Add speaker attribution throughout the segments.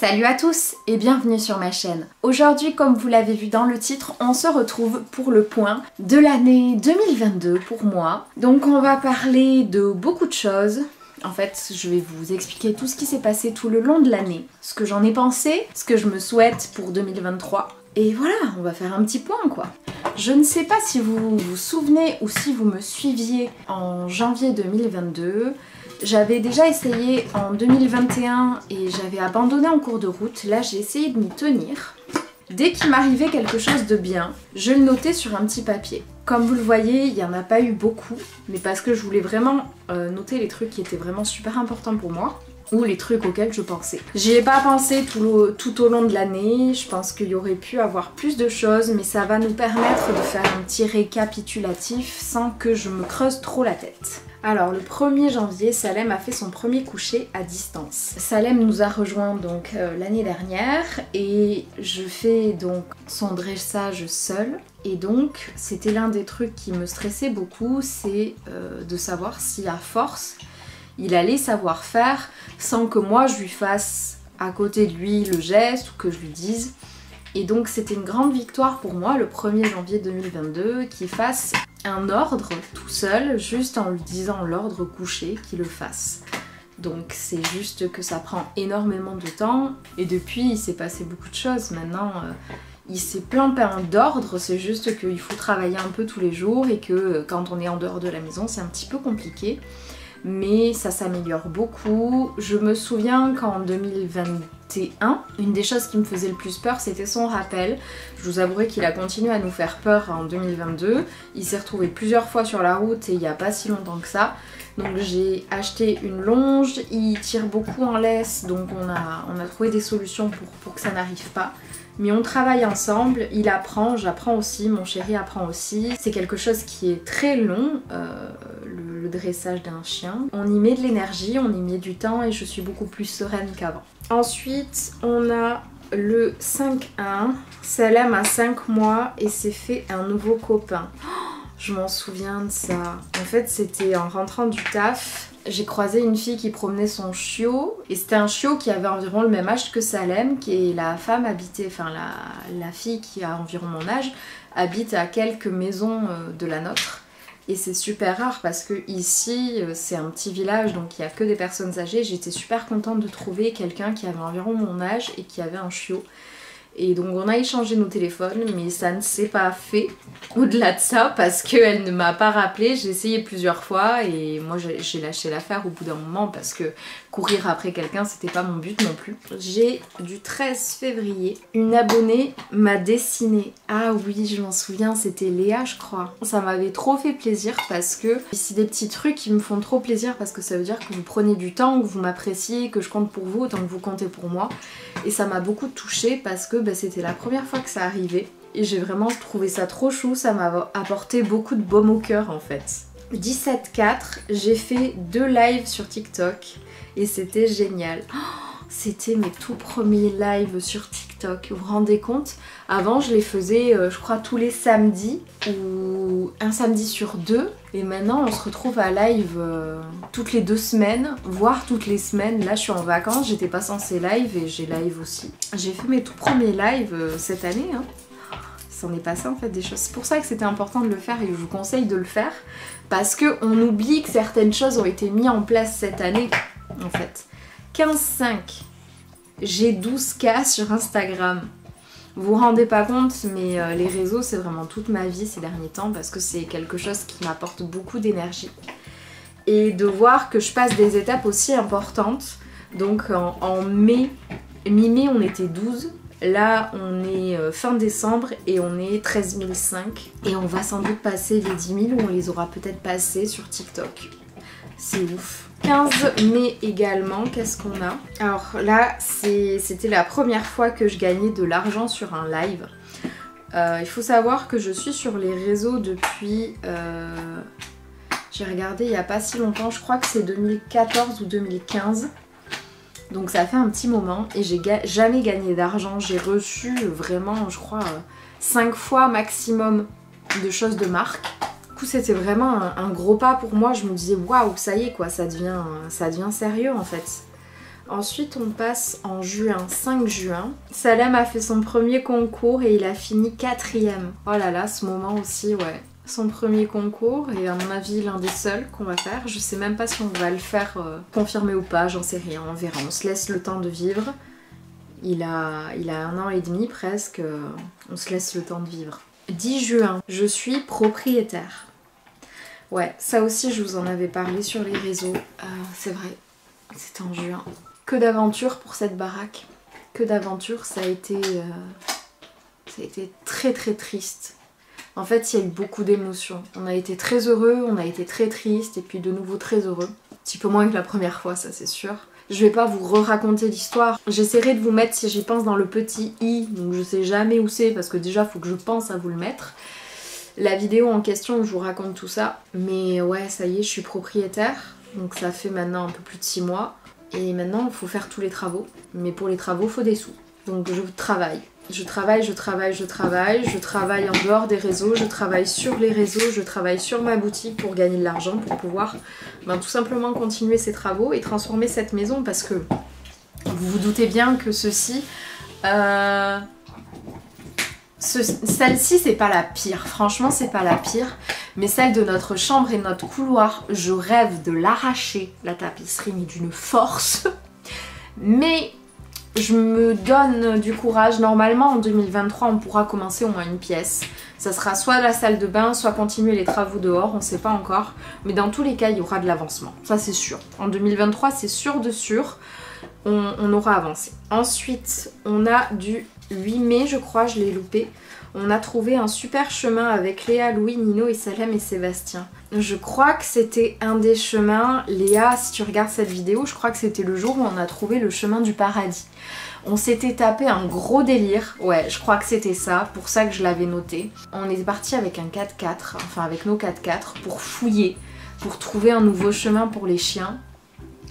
Speaker 1: Salut à tous et bienvenue sur ma chaîne. Aujourd'hui, comme vous l'avez vu dans le titre, on se retrouve pour le point de l'année 2022 pour moi. Donc on va parler de beaucoup de choses. En fait, je vais vous expliquer tout ce qui s'est passé tout le long de l'année, ce que j'en ai pensé, ce que je me souhaite pour 2023. Et voilà, on va faire un petit point quoi. Je ne sais pas si vous vous souvenez ou si vous me suiviez en janvier 2022. J'avais déjà essayé en 2021 et j'avais abandonné en cours de route. Là, j'ai essayé de m'y tenir. Dès qu'il m'arrivait quelque chose de bien, je le notais sur un petit papier. Comme vous le voyez, il n'y en a pas eu beaucoup, mais parce que je voulais vraiment noter les trucs qui étaient vraiment super importants pour moi, ou les trucs auxquels je pensais. J'y ai pas pensé tout au long de l'année, je pense qu'il y aurait pu avoir plus de choses, mais ça va nous permettre de faire un petit récapitulatif sans que je me creuse trop la tête. Alors le 1er janvier, Salem a fait son premier coucher à distance. Salem nous a rejoint donc l'année dernière et je fais donc son dressage seule. Et donc c'était l'un des trucs qui me stressait beaucoup, c'est de savoir si à force il allait savoir faire sans que moi je lui fasse à côté de lui le geste ou que je lui dise. Et donc c'était une grande victoire pour moi le 1er janvier 2022 qu'il fasse un ordre tout seul, juste en lui disant l'ordre couché qu'il le fasse. Donc c'est juste que ça prend énormément de temps et depuis il s'est passé beaucoup de choses. Maintenant il s'est plein d'ordres, c'est juste qu'il faut travailler un peu tous les jours et que quand on est en dehors de la maison c'est un petit peu compliqué. Mais ça s'améliore beaucoup. Je me souviens qu'en 2021, une des choses qui me faisait le plus peur, c'était son rappel. Je vous avouerai qu'il a continué à nous faire peur en 2022. Il s'est retrouvé plusieurs fois sur la route et il n'y a pas si longtemps que ça. Donc j'ai acheté une longe, il tire beaucoup en laisse, donc on a trouvé des solutions pour que ça n'arrive pas. Mais on travaille ensemble, il apprend, j'apprends aussi, mon chéri apprend aussi. C'est quelque chose qui est très long, le dressage d'un chien. On y met de l'énergie, on y met du temps et je suis beaucoup plus sereine qu'avant. Ensuite, on a le 5-1. Salem a 5 mois et s'est fait un nouveau copain. Je m'en souviens de ça. En fait, c'était en rentrant du taf. J'ai croisé une fille qui promenait son chiot et c'était un chiot qui avait environ le même âge que Salem, qui est la femme habitée, enfin la fille qui a environ mon âge, habite à quelques maisons de la nôtre. Et c'est super rare parce que ici c'est un petit village donc il n'y a que des personnes âgées. J'étais super contente de trouver quelqu'un qui avait environ mon âge et qui avait un chiot. Et donc on a échangé nos téléphones mais ça ne s'est pas fait au-delà de ça parce qu'elle ne m'a pas rappelé. J'ai essayé plusieurs fois et moi j'ai lâché l'affaire au bout d'un moment parce que courir après quelqu'un c'était pas mon but non plus. J'ai du 13 février, une abonnée m'a dessiné. Ah oui je m'en souviens, c'était Léa je crois. Ça m'avait trop fait plaisir parce que c'est des petits trucs qui me font trop plaisir parce que ça veut dire que vous prenez du temps, que vous m'appréciez, que je compte pour vous autant que vous comptez pour moi. Et ça m'a beaucoup touchée parce que c'était la première fois que ça arrivait et j'ai vraiment trouvé ça trop chou, ça m'a apporté beaucoup de baume au cœur en fait. 17/4, j'ai fait 2 lives sur TikTok et c'était génial. C'était mes tout premiers lives sur TikTok, vous vous rendez compte? Avant je les faisais je crois tous les samedis ou un samedi sur 2 et maintenant on se retrouve à live toutes les 2 semaines, voire toutes les semaines. Là je suis en vacances, j'étais pas censée live et j'ai live aussi. J'ai fait mes tout premiers lives cette année hein. Ça en est passé en fait des choses. C'est pour ça que c'était important de le faire et je vous conseille de le faire parce qu'on oublie que certaines choses ont été mises en place cette année en fait. 15/5, j'ai 12K sur Instagram. Vous vous rendez pas compte mais les réseaux c'est vraiment toute ma vie ces derniers temps parce que c'est quelque chose qui m'apporte beaucoup d'énergie. Et de voir que je passe des étapes aussi importantes. Donc en mai, mi-mai on était 12. Là on est fin décembre et on est 13 500 et on va sans doute passer les 10 000 ou on les aura peut-être passés sur TikTok. C'est ouf. 15 mai également, qu'est-ce qu'on a? Alors là, c'était la première fois que je gagnais de l'argent sur un live. Il faut savoir que je suis sur les réseaux depuis... j'ai regardé il n'y a pas si longtemps, je crois que c'est 2014 ou 2015. Donc ça fait un petit moment et j'ai jamais gagné d'argent. J'ai reçu vraiment, je crois, 5 fois maximum de choses de marque. C'était vraiment un gros pas pour moi. Je me disais waouh, ça y est quoi, ça devient sérieux en fait. Ensuite on passe en juin, 5 juin. Salem a fait son premier concours et il a fini 4e. Oh là là, ce moment aussi, ouais. Son premier concours et à mon avis l'un des seuls qu'on va faire. Je sais même pas si on va le faire confirmer ou pas, j'en sais rien, on verra. On se laisse le temps de vivre. Il a 1 an et demi presque, on se laisse le temps de vivre. 10 juin, je suis propriétaire. Ouais, ça aussi je vous en avais parlé sur les réseaux, c'est vrai, c'était en juin. Que d'aventures pour cette baraque, que d'aventures, ça a été très très triste. En fait, il y a eu beaucoup d'émotions. On a été très heureux, on a été très triste, et puis de nouveau très heureux. Un petit peu moins que la première fois, ça c'est sûr. Je vais pas vous re-raconter l'histoire. J'essaierai de vous mettre, si j'y pense, dans le petit i, donc je sais jamais où c'est, parce que déjà, faut que je pense à vous le mettre. La vidéo en question où je vous raconte tout ça. Mais ouais, ça y est, je suis propriétaire, donc ça fait maintenant un peu plus de 6 mois. Et maintenant, il faut faire tous les travaux. Mais pour les travaux, il faut des sous. Donc je travaille. Je travaille en dehors des réseaux, je travaille sur les réseaux, je travaille sur ma boutique pour gagner de l'argent, pour pouvoir tout simplement continuer ces travaux et transformer cette maison parce que vous vous doutez bien que ceci... Celle-ci c'est pas la pire, franchement c'est pas la pire, mais celle de notre chambre et de notre couloir, je rêve de l'arracher, la tapisserie, mais d'une force. Mais... je me donne du courage. Normalement en 2023 on pourra commencer au moins une pièce. Ça sera soit la salle de bain, soit continuer les travaux dehors, on sait pas encore. Mais dans tous les cas il y aura de l'avancement, ça c'est sûr. En 2023 c'est sûr de sûr, on aura avancé. Ensuite on a du 8 mai je crois, je l'ai loupé. On a trouvé un super chemin avec Léa, Louis, Nino et Salem et Sébastien. Je crois que c'était un des chemins, Léa, si tu regardes cette vidéo, je crois que c'était le jour où on a trouvé le chemin du paradis. On s'était tapé un gros délire, ouais, je crois que c'était ça, pour ça que je l'avais noté. On est parti avec un 4x4, enfin avec nos 4x4, pour fouiller, pour trouver un nouveau chemin pour les chiens.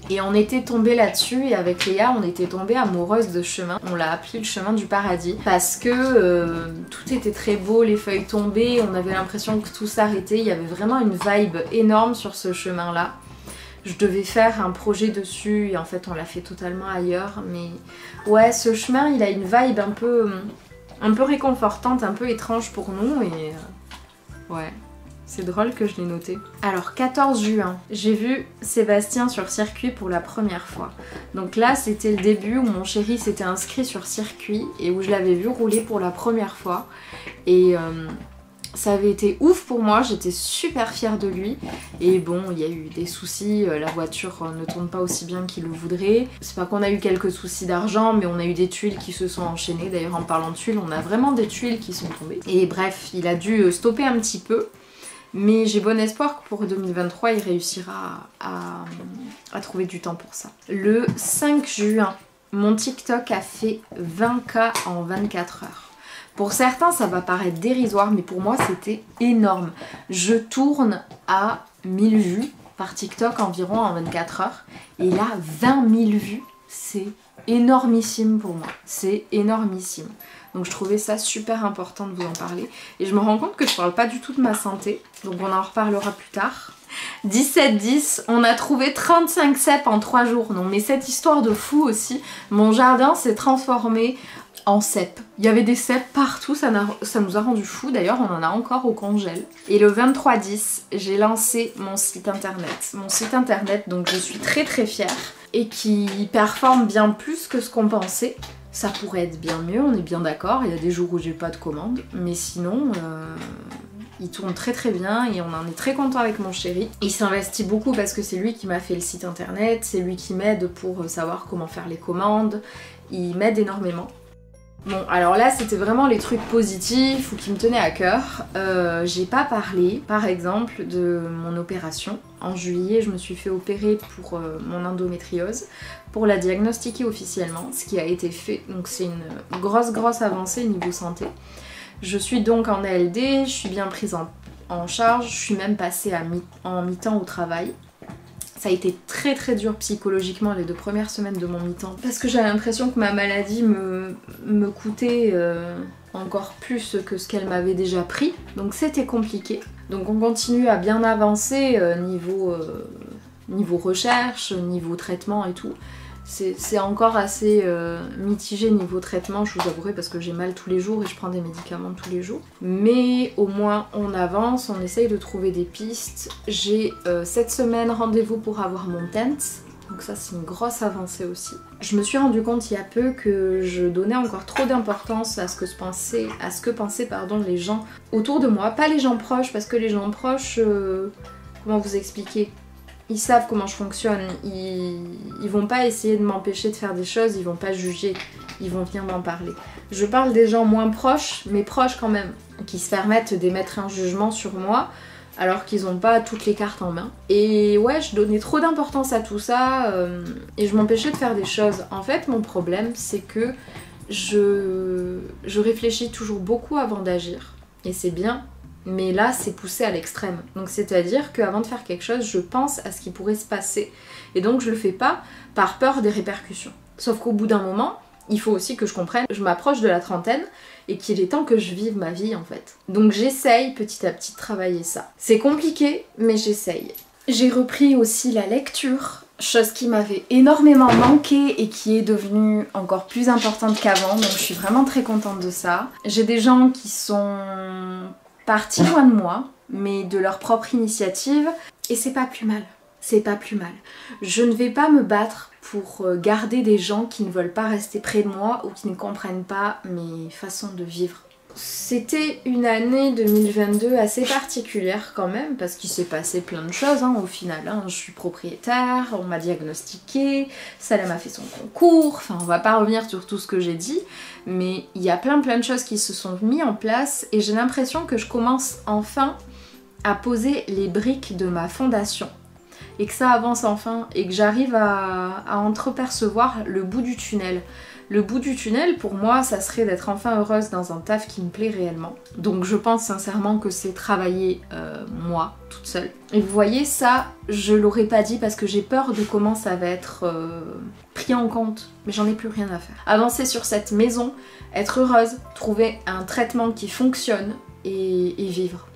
Speaker 1: Et on était tombé là-dessus et avec Léa on était tombé amoureuse de ce chemin. On l'a appelé le chemin du paradis parce que tout était très beau, les feuilles tombaient, on avait l'impression que tout s'arrêtait. Il y avait vraiment une vibe énorme sur ce chemin-là. Je devais faire un projet dessus et en fait on l'a fait totalement ailleurs. Mais ouais, ce chemin il a une vibe un peu réconfortante, un peu étrange pour nous et ouais. C'est drôle que je l'ai noté. Alors 14 juin, j'ai vu Sébastien sur circuit pour la première fois. Donc là c'était le début où mon chéri s'était inscrit sur circuit et où je l'avais vu rouler pour la première fois. Et ça avait été ouf pour moi, j'étais super fière de lui. Et bon, il y a eu des soucis, la voiture ne tourne pas aussi bien qu'il le voudrait. C'est pas qu'on a eu quelques soucis d'argent, mais on a eu des tuiles qui se sont enchaînées. D'ailleurs en parlant de tuiles, on a vraiment des tuiles qui sont tombées. Et bref, il a dû stopper un petit peu. Mais j'ai bon espoir que pour 2023, il réussira à trouver du temps pour ça. Le 5 juin, mon TikTok a fait 20K en 24 heures. Pour certains, ça va paraître dérisoire, mais pour moi, c'était énorme. Je tourne à 1000 vues par TikTok environ en 24 heures. Et là, 20 000 vues, c'est énormissime pour moi. C'est énormissime. Donc je trouvais ça super important de vous en parler. Et je me rends compte que je parle pas du tout de ma santé. Donc on en reparlera plus tard. 17-10, on a trouvé 35 cèpes en 3 jours. Non mais cette histoire de fou aussi. Mon jardin s'est transformé en cèpes. Il y avait des cèpes partout, ça nous a rendu fou. D'ailleurs on en a encore au congèle. Et le 23-10, j'ai lancé mon site internet. Mon site internet, donc je suis très très fière. Et qui performe bien plus que ce qu'on pensait. Ça pourrait être bien mieux, on est bien d'accord, il y a des jours où j'ai pas de commandes, mais sinon il tourne très très bien et on en est très content avec mon chéri. Il s'investit beaucoup parce que c'est lui qui m'a fait le site internet, c'est lui qui m'aide pour savoir comment faire les commandes, il m'aide énormément. Bon, alors là c'était vraiment les trucs positifs ou qui me tenaient à cœur. J'ai pas parlé, par exemple, de mon opération. En juillet, je me suis fait opérer pour mon endométriose, pour la diagnostiquer officiellement, ce qui a été fait. Donc c'est une grosse avancée niveau santé. Je suis donc en ALD, je suis bien prise en charge, je suis même passée en mi-temps au travail. Ça a été très très dur psychologiquement les 2 premières semaines de mon mi-temps parce que j'avais l'impression que ma maladie me coûtait encore plus que ce qu'elle m'avait déjà pris. Donc c'était compliqué. Donc on continue à bien avancer niveau recherche, niveau traitement et tout. C'est encore assez mitigé niveau traitement, je vous avouerai, parce que j'ai mal tous les jours et je prends des médicaments tous les jours. Mais au moins on avance, on essaye de trouver des pistes. J'ai cette semaine rendez-vous pour avoir mon tent. Donc ça c'est une grosse avancée aussi. Je me suis rendu compte il y a peu que je donnais encore trop d'importance à ce que pensaient les gens autour de moi. Pas les gens proches, parce que les gens proches, comment vous expliquer ? Ils savent comment je fonctionne, ils vont pas essayer de m'empêcher de faire des choses, ils vont pas juger, ils vont venir m'en parler. Je parle des gens moins proches, mais proches quand même, qui se permettent d'émettre un jugement sur moi, alors qu'ils ont pas toutes les cartes en main. Et ouais, je donnais trop d'importance à tout ça, et je m'empêchais de faire des choses. En fait, mon problème, c'est que je réfléchis toujours beaucoup avant d'agir, et c'est bien. Mais là, c'est poussé à l'extrême. Donc c'est-à-dire qu'avant de faire quelque chose, je pense à ce qui pourrait se passer. Et donc je le fais pas par peur des répercussions. Sauf qu'au bout d'un moment, il faut aussi que je comprenne, je m'approche de la trentaine et qu'il est temps que je vive ma vie en fait. Donc j'essaye petit à petit de travailler ça. C'est compliqué, mais j'essaye. J'ai repris aussi la lecture, chose qui m'avait énormément manqué et qui est devenue encore plus importante qu'avant. Donc je suis vraiment très contente de ça. J'ai des gens qui sont partis loin de moi, mais de leur propre initiative, et c'est pas plus mal. C'est pas plus mal. Je ne vais pas me battre pour garder des gens qui ne veulent pas rester près de moi ou qui ne comprennent pas mes façons de vivre. C'était une année 2022 assez particulière quand même, parce qu'il s'est passé plein de choses au final. Je suis propriétaire, on m'a diagnostiqué, Salem a fait son concours, enfin on va pas revenir sur tout ce que j'ai dit, mais il y a plein de choses qui se sont mis en place et j'ai l'impression que je commence enfin à poser les briques de ma fondation. Et que ça avance enfin, et que j'arrive à entrepercevoir le bout du tunnel. Le bout du tunnel, pour moi, ça serait d'être enfin heureuse dans un taf qui me plaît réellement. Donc je pense sincèrement que c'est travailler moi, toute seule. Et vous voyez, ça, je l'aurais pas dit parce que j'ai peur de comment ça va être pris en compte. Mais j'en ai plus rien à faire. Avancer sur cette maison, être heureuse, trouver un traitement qui fonctionne et vivre.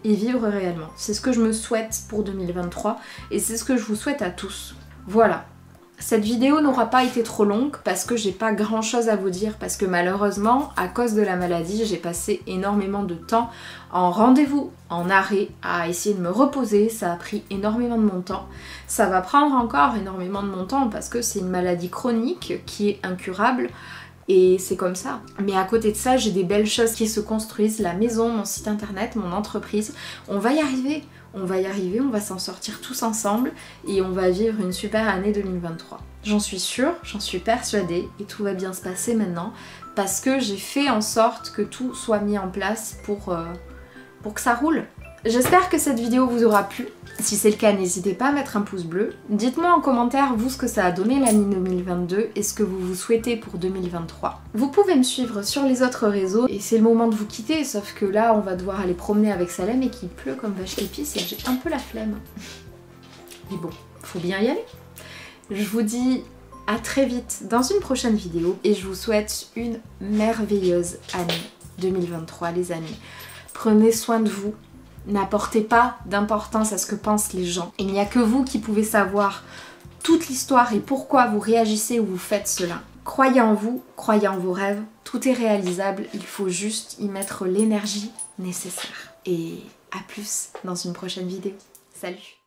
Speaker 1: Et vivre réellement. C'est ce que je me souhaite pour 2023 et c'est ce que je vous souhaite à tous. Voilà. Cette vidéo n'aura pas été trop longue parce que j'ai pas grand chose à vous dire, parce que malheureusement, à cause de la maladie, j'ai passé énormément de temps en rendez-vous, en arrêt, à essayer de me reposer. Ça a pris énormément de mon temps. Ça va prendre encore énormément de mon temps parce que c'est une maladie chronique qui est incurable. Et c'est comme ça. Mais à côté de ça, j'ai des belles choses qui se construisent. La maison, mon site internet, mon entreprise. On va y arriver. On va y arriver, on va s'en sortir tous ensemble. Et on va vivre une super année 2023. J'en suis sûre, j'en suis persuadée. Et tout va bien se passer maintenant. Parce que j'ai fait en sorte que tout soit mis en place pour que ça roule. J'espère que cette vidéo vous aura plu. Si c'est le cas, n'hésitez pas à mettre un pouce bleu. Dites-moi en commentaire, vous, ce que ça a donné l'année 2022 et ce que vous vous souhaitez pour 2023. Vous pouvez me suivre sur les autres réseaux et c'est le moment de vous quitter, sauf que là, on va devoir aller promener avec Salem et qu'il pleut comme vache l'épice et j'ai un peu la flemme. Mais bon, faut bien y aller. Je vous dis à très vite dans une prochaine vidéo et je vous souhaite une merveilleuse année 2023, les amis. Prenez soin de vous. N'apportez pas d'importance à ce que pensent les gens. Il n'y a que vous qui pouvez savoir toute l'histoire et pourquoi vous réagissez ou vous faites cela. Croyez en vous, croyez en vos rêves, tout est réalisable, il faut juste y mettre l'énergie nécessaire. Et à plus dans une prochaine vidéo. Salut!